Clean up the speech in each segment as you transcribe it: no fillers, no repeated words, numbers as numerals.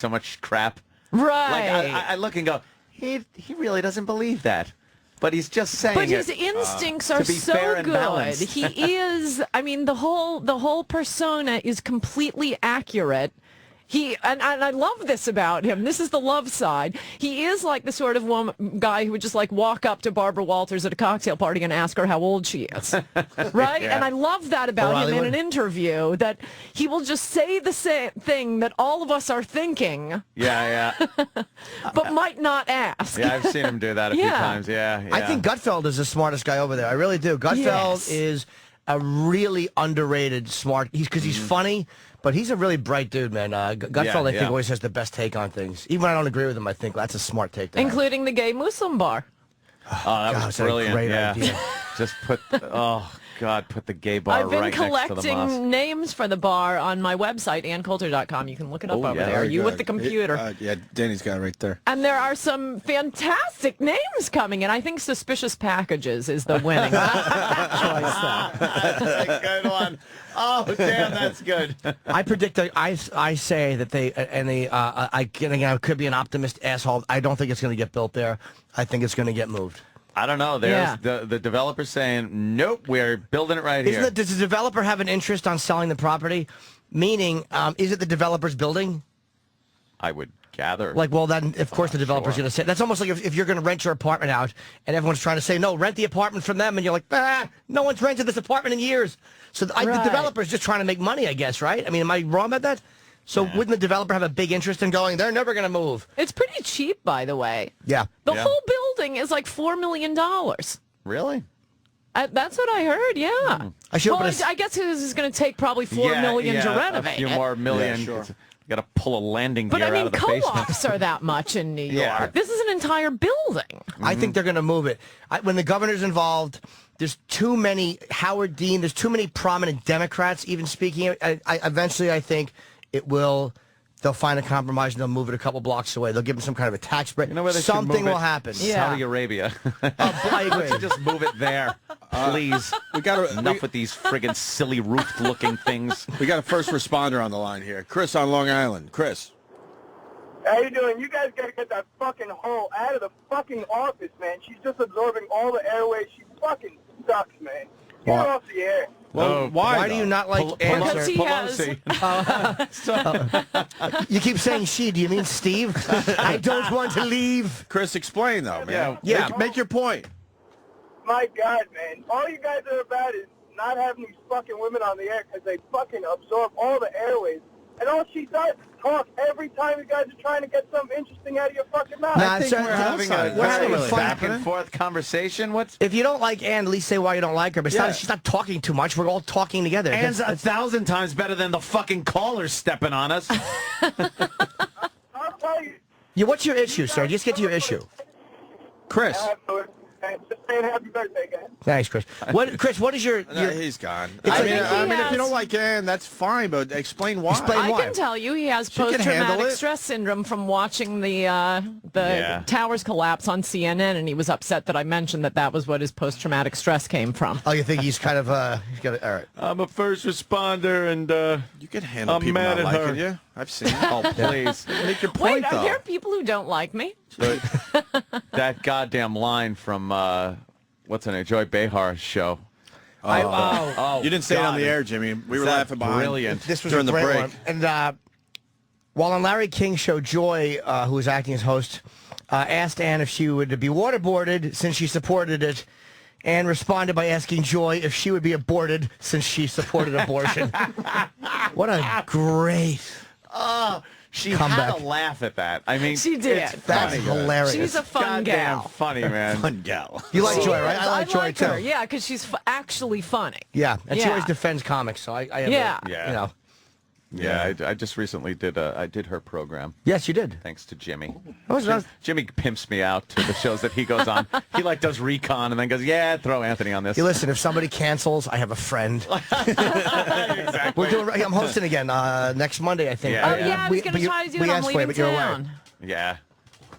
so much crap. Right. Like I look and go, he really doesn't believe that. But he's just saying But his it, instincts to are be so fair and good. balanced. He is. I mean, the whole persona is completely accurate. And I love this about him. This is the love side. He is like the sort of guy who would just like walk up to Barbara Walters at a cocktail party and ask her how old she is, right? Yeah. And I love that about him in an interview, that he will just say the same thing that all of us are thinking. Yeah. But might not ask. Yeah, I've seen him do that a few times. Yeah. I think Gutfeld is the smartest guy over there. I really do. Gutfeld is a really underrated smart. Because he's funny, but he's a really bright dude, man. Gutfeld, I think, always has the best take on things. Even when I don't agree with him, I think that's a smart take. Including the gay Muslim bar. Oh, that was brilliant. A great idea. Just put put the gay bar I've been right next to the mosque. collecting names for the bar on my website, AnnCoulter.com. You can look it up over there. You with the computer. Yeah, Danny's got it right there. And there are some fantastic names coming in. I think Suspicious Packages is the winning choice. That's a good one. Oh, damn, that's good. I predict. I say that I could be an optimist asshole. I don't think it's going to get built there. I think it's going to get moved. I don't know. There's the developer saying, nope, we're building it right here. Does the developer have an interest on selling the property? Meaning, is it the developer's building? I would gather. Like, well, then, of course, the developer's going to say... That's almost like if you're going to rent your apartment out, and everyone's trying to say, no, rent the apartment from them, and you're like, no one's rented this apartment in years. So the developer's just trying to make money, I guess, right? I mean, am I wrong about that? So wouldn't the developer have a big interest in going, they're never going to move? It's pretty cheap, by the way. Yeah. The whole building is like $4 million. Really? That's what I heard, yeah. I guess it is going to take probably $4 million to renovate a few it. more million. Yeah, sure. You got to pull a landing gear But I mean, out of the basement. co-ops are that much in New York. Yeah. This is an entire building. I think they're going to move it. When the governor's involved, there's too many Howard Dean, there's too many prominent Democrats even speaking. Eventually, I think it will... They'll find a compromise and they'll move it a couple blocks away. They'll give them some kind of a tax break. You know where they Something will happen. Yeah. Saudi Arabia. I agree. Let's just move it there, please. Enough with these friggin' silly roofed-looking things. We got a first responder on the line here. Chris on Long Island. Chris. How you doing? You guys got to get that fucking hole out of the fucking office, man. She's just absorbing all the airways. She fucking sucks, man. Get her off the air. Well, why do you not like Because he Pelosi. has... You keep saying she. Do you mean Steve? I don't want to leave. Chris, explain, though, man. Yeah. Make your point. My God, man. All you guys are about is not having these fucking women on the air because they fucking absorb all the airways. And all she does is talk every time you guys are trying to get something interesting out of your fucking mouth. Nah, I think sir, we're having we're having a a fun back and forth conversation. What's If you don't like Ann, at least say why you don't like her. But she's not talking too much. We're all talking together. Ann's 1,000 times better than the fucking callers stepping on us. I'll tell you. What's your issue, sir? Just get to your issue. Chris. Just saying happy birthday, guys. Thanks, Chris. Chris, what is your... He's gone. It's I like- mean, if you don't like Ann, that's fine, but explain why. Explain I why. can tell you he has She can handle post-traumatic it. stress syndrome from watching the towers collapse on CNN, and he was upset that I mentioned that was what his post-traumatic stress came from. Oh, you think he's kind of... he's got all right. I'm a first responder, and You can handle I'm people mad not at her. liking you. I've seen it. oh, please. Make your Wait, point, are though. there people who don't like me? That goddamn line from, what's her name, Joy Behar's show. You didn't say it on the air, Jimmy. We were laughing behind. Brilliant. This was during a the great break. one. And while on Larry King's show, Joy, who was acting as host, asked Ann if she would be waterboarded since she supported it. Ann responded by asking Joy if she would be aborted since she supported abortion. What a great... She Comeback. had a laugh at that. I mean, She did. It's That's funny. hilarious. She's a fun Goddamn gal. funny, man. Fun gal. You like She Joy, is. right? I like Joy, too. her, yeah, because she's actually funny. Yeah, and she Yeah. always defends comics, so I have Yeah. a, Yeah. you know. Yeah, I just recently did her program. Yes, you did. Thanks to Jimmy. That was Jimmy pimps me out to the shows that he goes on. He does recon and then goes, yeah, throw Anthony on this. You listen, if somebody cancels, I have a friend. Exactly. We're doing. I'm hosting again next Monday, I think. Yeah. Oh, yeah, I was going to try to do it. I'm leaving town. Yeah.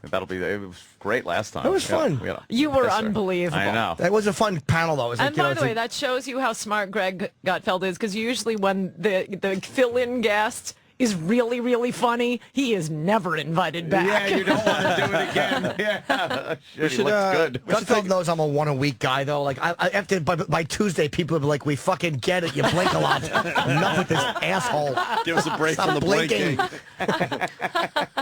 It was great last time. It was fun. You were Yes, sir. unbelievable. I know. That was a fun panel, though. It was And like, you know, by it's the way, like- that shows you how smart Greg Gutfeld is, because usually when the fill-in guest is really, really funny, he is never invited back. Yeah, you don't want to do it again. Yeah, shit, he should, looks good. Gutfeld knows I'm a 1 a week guy, though. Like, I after by Tuesday, people will be like, "We fucking get it. You blink a lot. Enough with this asshole. Give us a break Stop from the blinking." blinking.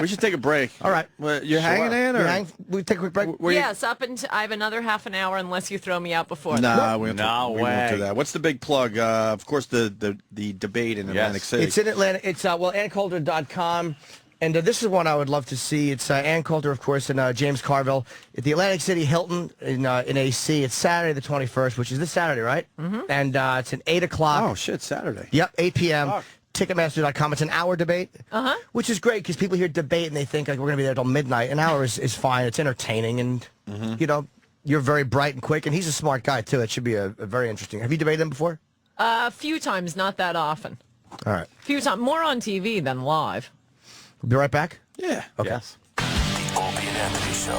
We should take a break. All right. Well, you're hanging in, or We take a quick break. Yes, up until I have another half an hour unless you throw me out before that. Nah, we No won't way. do that. What's the big plug? Of course, the debate in Atlantic City. It's in Atlanta. It's AnnCoulter.com. And this is one I would love to see. It's Ann Coulter, of course, and James Carville at the Atlantic City Hilton in AC. It's Saturday the 21st, which is this Saturday, right? Mm-hmm. And it's at 8 o'clock. Oh, shit, Saturday. Yep, 8 p.m. Ticketmaster.com. It's an hour debate, Uh-huh. which is great because people hear debate and they think like we're going to be there till midnight. An hour is fine. It's entertaining, and you know, you're very bright and quick, and he's a smart guy too. It should be a very interesting. Have you debated him before? A few times, not that often. All right. Few times, more on TV than live. We'll be right back. Yeah. Okay. Yes. The Opie and Anthony Show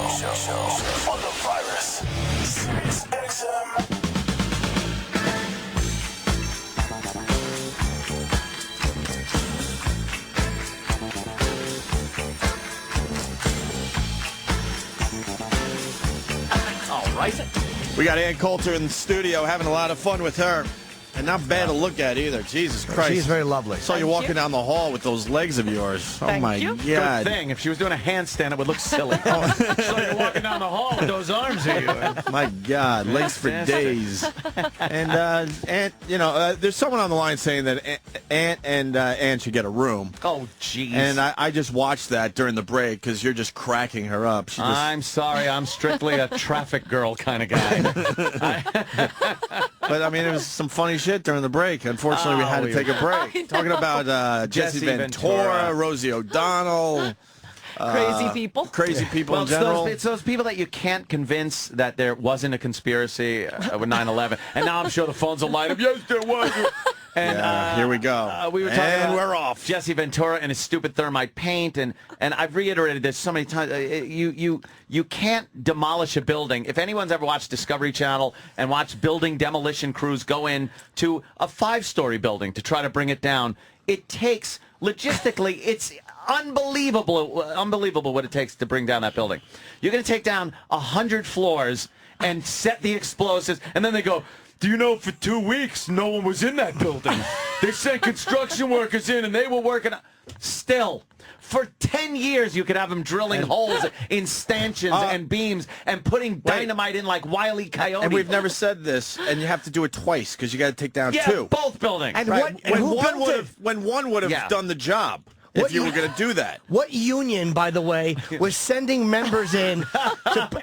on the Virus. Sirius XM. All right. We got Ann Coulter in the studio, having a lot of fun with her. And not bad to look at either. Jesus Christ. She's very lovely. Saw you walking down the hall with those legs of yours. Oh, Thank my you. Good God. thing. If she was doing a handstand, it would look silly. So you're walking down the hall with those arms of you. My God, legs for days. And you know, there's someone on the line saying that Aunt and Ann should get a room. Oh, jeez. And I just watched that during the break because you're just cracking her up. She just, I'm sorry. I'm strictly a traffic girl kind of guy. but I mean, it was some funny shit during the break. Unfortunately, we had to take a break. Talking about Jesse Jesse Ventura, Ventura. Rosie O'Donnell, Crazy people. crazy people Well, in general. it's those people that you can't convince that there wasn't a conspiracy with 9/11. And now I'm sure the phones will light up. Yes, there was. And Yeah, here we go. We were talking And about we're off. Jesse Ventura and his stupid thermite paint, and I've reiterated this so many times. You can't demolish a building. If anyone's ever watched Discovery Channel and watched building demolition crews go in to a 5-story building to try to bring it down, it takes logistically it's unbelievable what it takes to bring down that building. You're going to take down 100 floors and set the explosives, and then they go, do you know for 2 weeks no one was in that building? They sent construction workers in and they were working. Still, for 10 years you could have them drilling holes in stanchions and beams and putting dynamite in like Wile E. Coyote. And we've never said this, and you have to do it twice because you got to take down yeah, two. both buildings. And Right. what? And who built it? When one would have Yeah. done the job, What if you you- were going to do that. What union, by the way, was sending members in?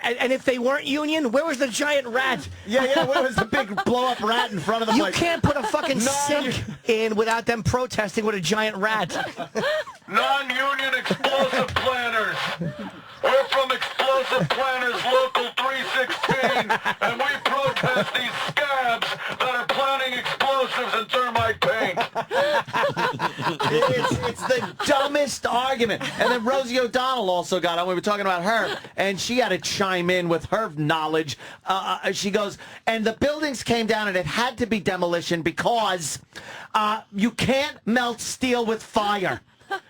And if they weren't union, where was the giant rat? yeah, where was the big blow-up rat in front of them? You like, can't put a fucking sink in without them protesting with a giant rat. Non-union explosive planners. We're from Explosive Planners Local 316, and we protest these scabs that are planning explosives and thermite paint. It's the dumbest argument. And then Rosie O'Donnell also got on. We were talking about her, and she had to chime in with her knowledge. She goes, and the buildings came down, and it had to be demolition because you can't melt steel with fire.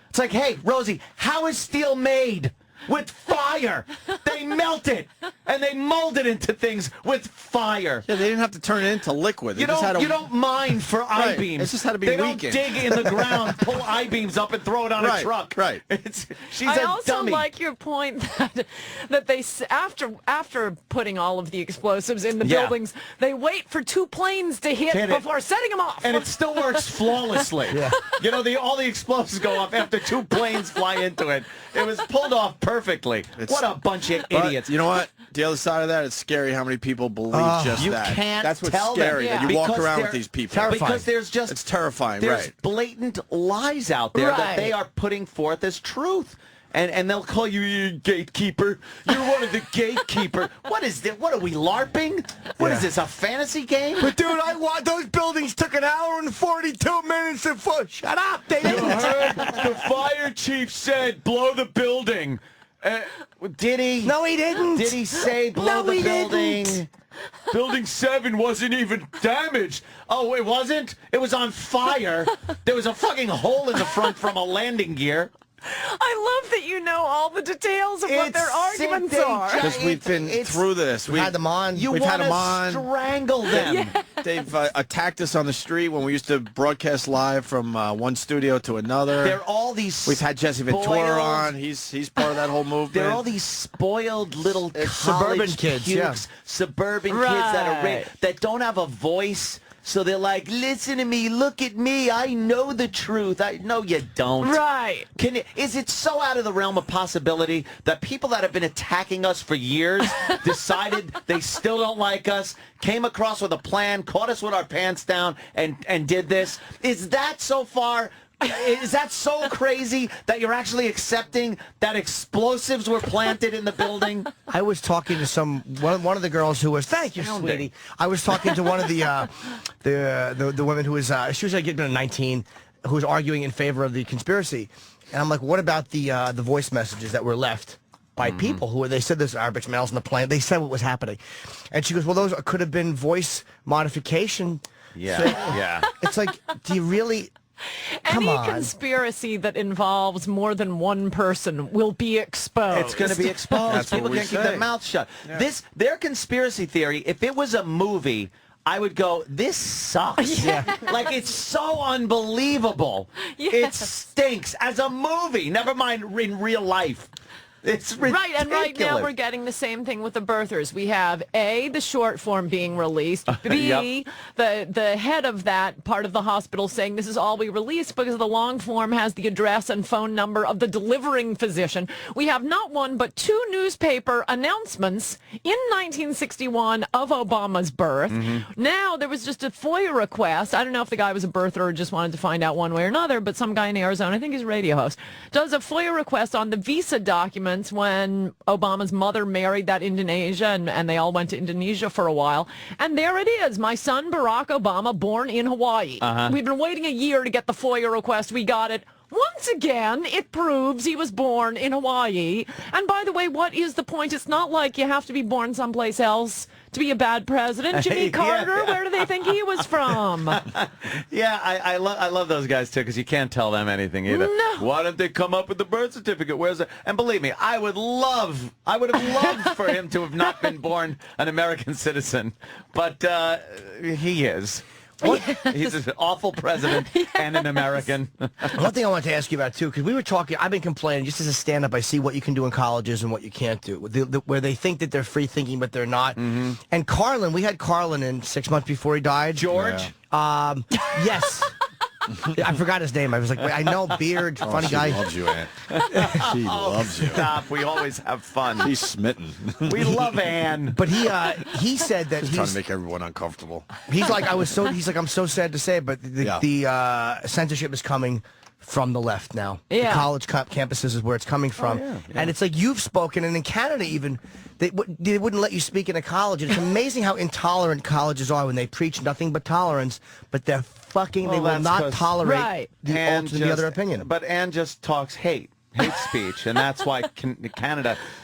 It's like, hey, Rosie, how is steel made? With fire. They melt it, and they mold it into things with fire. Yeah, they didn't have to turn it into liquid. They You just had don't, to, you don't mine for Right. I-beams. It just had to be They weakened. don't dig in the ground, pull I-beams up, and throw it on a Right, truck. right. She's I a also dummy. like your point that they after putting all of the explosives in the Yeah. buildings, they wait for 2 planes to hit Hit it. before setting them off. And it still works flawlessly. You know, all the explosives go off after 2 planes fly into it. It was pulled off perfectly. What a bunch of But idiots. you know what? The other side of that, it's scary how many people believe just you that. can't That's what's tell scary. them. That you walk Because around with they're these people. terrifying. Because there's just It's terrifying, there's right? blatant lies out there that Right. they are putting forth as truth. And they'll call you gatekeeper. You're one of the gatekeeper. What is this? What are we LARPing? What is this? A fantasy game? But dude, those buildings took an hour and 42 minutes to Shut up! They You didn't. heard the fire chief said blow the building. Did he? No, he didn't. Did he say blow the he building? didn't. Building 7 wasn't even damaged. Oh, it wasn't? It was on fire. There was a fucking hole in the front from a landing gear. I love that you know all the details of what their arguments are. Because we've been through this. We've had them on. We've had them on. Strangle them. They've attacked us on the street when we used to broadcast live from one studio to another. They're all these. We've had Jesse Ventura on. He's part of that whole movement. They're all these spoiled little suburban college kids, pukes, suburban kids that are that don't have a voice. So they're like, listen to me, look at me, I know the truth. No, you don't. Right. Is it so out of the realm of possibility that people that have been attacking us for years decided they still don't like us, came across with a plan, caught us with our pants down, and did this? Is that so far? Is that so crazy that you're actually accepting that explosives were planted in the building? I was talking to one of the girls who was, thank you, sweetie. I was talking to one of the women who was, she was like getting 19, who was arguing in favor of the conspiracy. And I'm like, what about the voice messages that were left by people who they said there's garbage mails in the plane. They said what was happening. And she goes, well, those could have been voice modification. Yeah. It's like, do you really... Any conspiracy that involves more than one person will be exposed. It's going to be exposed. That's People what we can't keep say. their mouths shut. Yeah. Their conspiracy theory, if it was a movie, I would go, this sucks. Yeah. Like, it's so unbelievable. It Yes. stinks as a movie. Never mind in real life. It's ridiculous. Right, and right now we're getting the same thing with the birthers. We have A, the short form being released, B, the head of that part of the hospital saying this is all we release because the long form has the address and phone number of the delivering physician. We have not one but two newspaper announcements in 1961 of Obama's birth. Now there was just a FOIA request. I don't know if the guy was a birther or just wanted to find out one way or another, but some guy in Arizona, I think he's a radio host, does a FOIA request on the visa documents when Obama's mother married that Indonesia, and they all went to Indonesia for a while. And there it is, my son Barack Obama, born in Hawaii. We've been waiting a year to get the FOIA request. We got it. Once again, it proves he was born in Hawaii. And by the way, what is the point? It's not like you have to be born someplace else to be a bad president. Jimmy Carter, where do they think he was from? Yeah, I love those guys, too, because you can't tell them anything either. No. Why don't they come up with the birth certificate? Where's it? And believe me, I would have loved for him to have not been born an American citizen. But he is. He's an awful president and an American. One thing I wanted to ask you about, too, because we were talking, I've been complaining, just as a stand-up, I see what you can do in colleges and what you can't do, where they think that they're free-thinking, but they're not. And Carlin, we had Carlin in 6 months before he died. George? Yes. I forgot his name. I was like, wait, I know, beard, funny she guy. loves you, Aunt. She loves you. Stop. We always have fun. She's smitten. We love Ann. But he said that He's trying to he's make everyone uncomfortable. he's like I'm so sad to say it, but the censorship is coming from the left now. Yeah. The college campuses is where it's coming from. And it's like you've spoken, and in Canada even, they wouldn't let you speak in a college. And it's amazing how intolerant colleges are when they preach nothing but tolerance, but they will that's not 'cause- tolerate Right. the other opinion. But Ann just talks hate speech, and that's why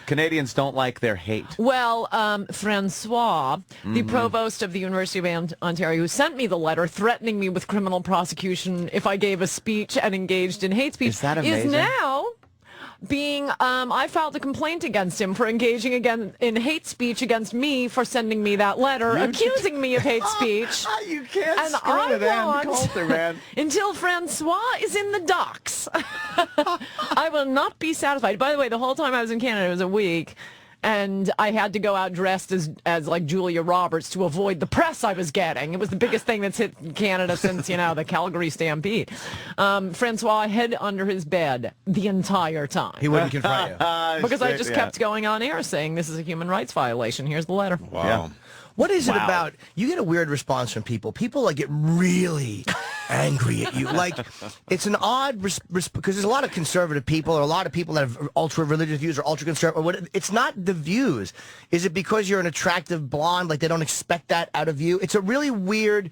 Canadians don't like their hate. Well, Francois, the provost of the University of Ontario, who sent me the letter threatening me with criminal prosecution if I gave a speech and engaged in hate speech, Is that amazing? is now being, I filed a complaint against him for engaging again in hate speech against me for sending me that letter, accusing me of hate speech. You can't And screw I it, Ann want, Coulter, man. until Francois is in the docks, I will not be satisfied. By the way, the whole time I was in Canada, it was a week, and I had to go out dressed as like Julia Roberts to avoid the press I was getting. It was the biggest thing that's hit Canada since, the Calgary Stampede. Francois hid under his bed the entire time. He wouldn't confront you. Because I just kept going on air saying this is a human rights violation. Here's the letter. Wow. Yeah. What is it about? You get a weird response from people. People like get really angry at you. Like it's an odd because there's a lot of conservative people or a lot of people that have ultra religious views or ultra conservative. It's not the views. Is it because you're an attractive blonde? Like they don't expect that out of you? It's a really weird.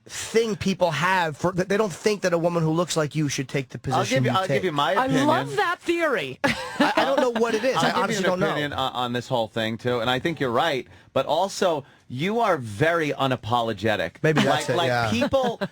thing people have for that they don't think that a woman who looks like you should take the position I'll give you my I opinion. love that theory. I don't know what it is. I I'll honestly give you an don't opinion know. on this whole thing too, and I think you're right. But also, you are very unapologetic. Maybe that's like, it, Like yeah.